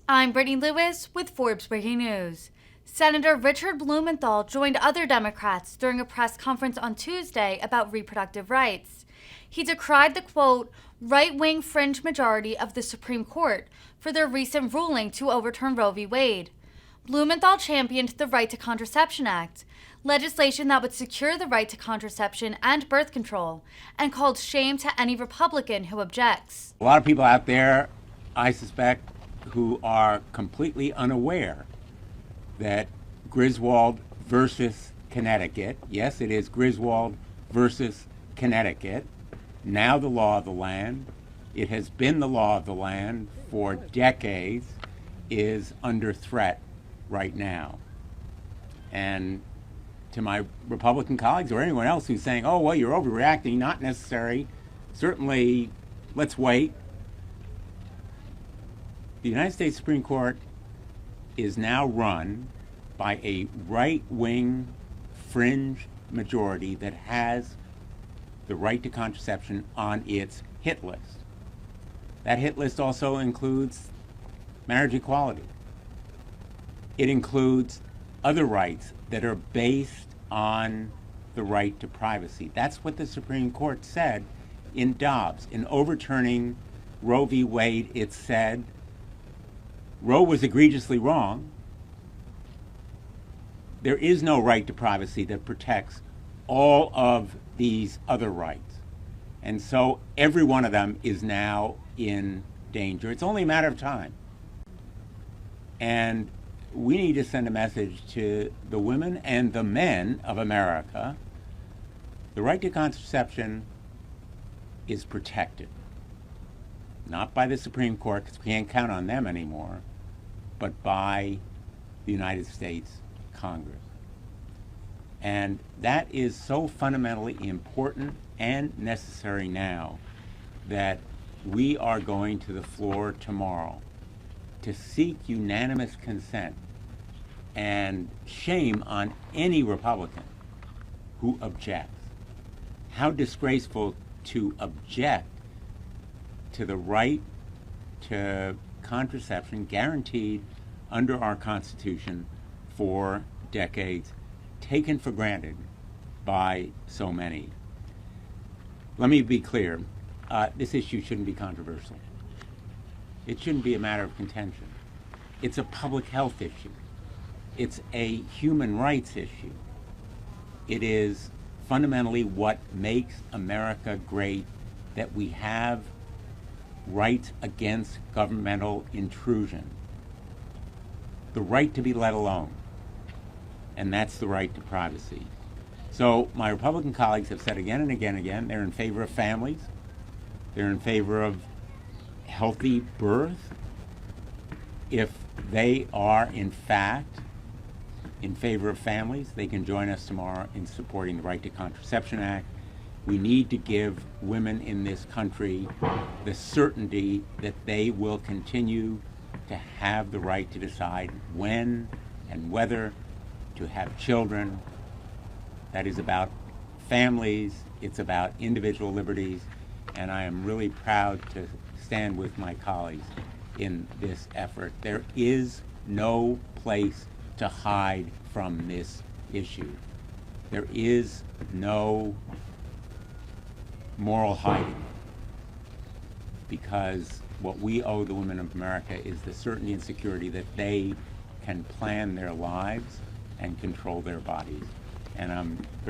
I'm Brittany Lewis with Forbes Breaking News. Senator Richard Blumenthal joined other Democrats during a press conference on Tuesday about reproductive rights. He decried the, quote, right-wing fringe majority of the Supreme Court for their recent ruling to overturn Roe v. Wade. Blumenthal championed the Right to Contraception Act, legislation that would secure the right to contraception and birth control, and called shame to any Republican who objects. A lot of people out there, I suspect, who are completely unaware that Griswold versus Connecticut, yes, it is Griswold versus Connecticut, now the law of the land, it has been the law of the land for decades, is under threat right now. And to my Republican colleagues or anyone else who's saying, oh, well, you're overreacting, not necessary, certainly let's wait. The United States Supreme Court is now run by a right-wing fringe majority that has the right to contraception on its hit list. That hit list also includes marriage equality. It includes other rights that are based on the right to privacy. That's what the Supreme Court said in Dobbs. In overturning Roe v. Wade, it said Roe was egregiously wrong. There is no right to privacy that protects all of these other rights. And so every one of them is now in danger. It's only a matter of time. And we need to send a message to the women and the men of America. The right to contraception is protected. Not by the Supreme Court, because we can't count on them anymore, but by the United States Congress. And that is so fundamentally important and necessary now that we are going to the floor tomorrow to seek unanimous consent and shame on any Republican who objects. How disgraceful to object to the right to contraception guaranteed under our Constitution for decades, taken for granted by so many. Let me be clear, this issue shouldn't be controversial. It shouldn't be a matter of contention. It's a public health issue. It's a human rights issue. It is fundamentally what makes America great, that we have rights against governmental intrusion. The right to be let alone. And that's the right to privacy. So my Republican colleagues have said again and again and again, they're in favor of families. They're in favor of healthy birth. If they are in fact in favor of families, they can join us tomorrow in supporting the Right to Contraception Act. We need to give women in this country the certainty that they will continue to have the right to decide when and whether to have children. That is about families, it's about individual liberties, and I am really proud to stand with my colleagues in this effort. There is no place to hide from this issue. There is no moral hiding, because what we owe the women of America is the certainty and security that they can plan their lives and control their bodies. And I'm very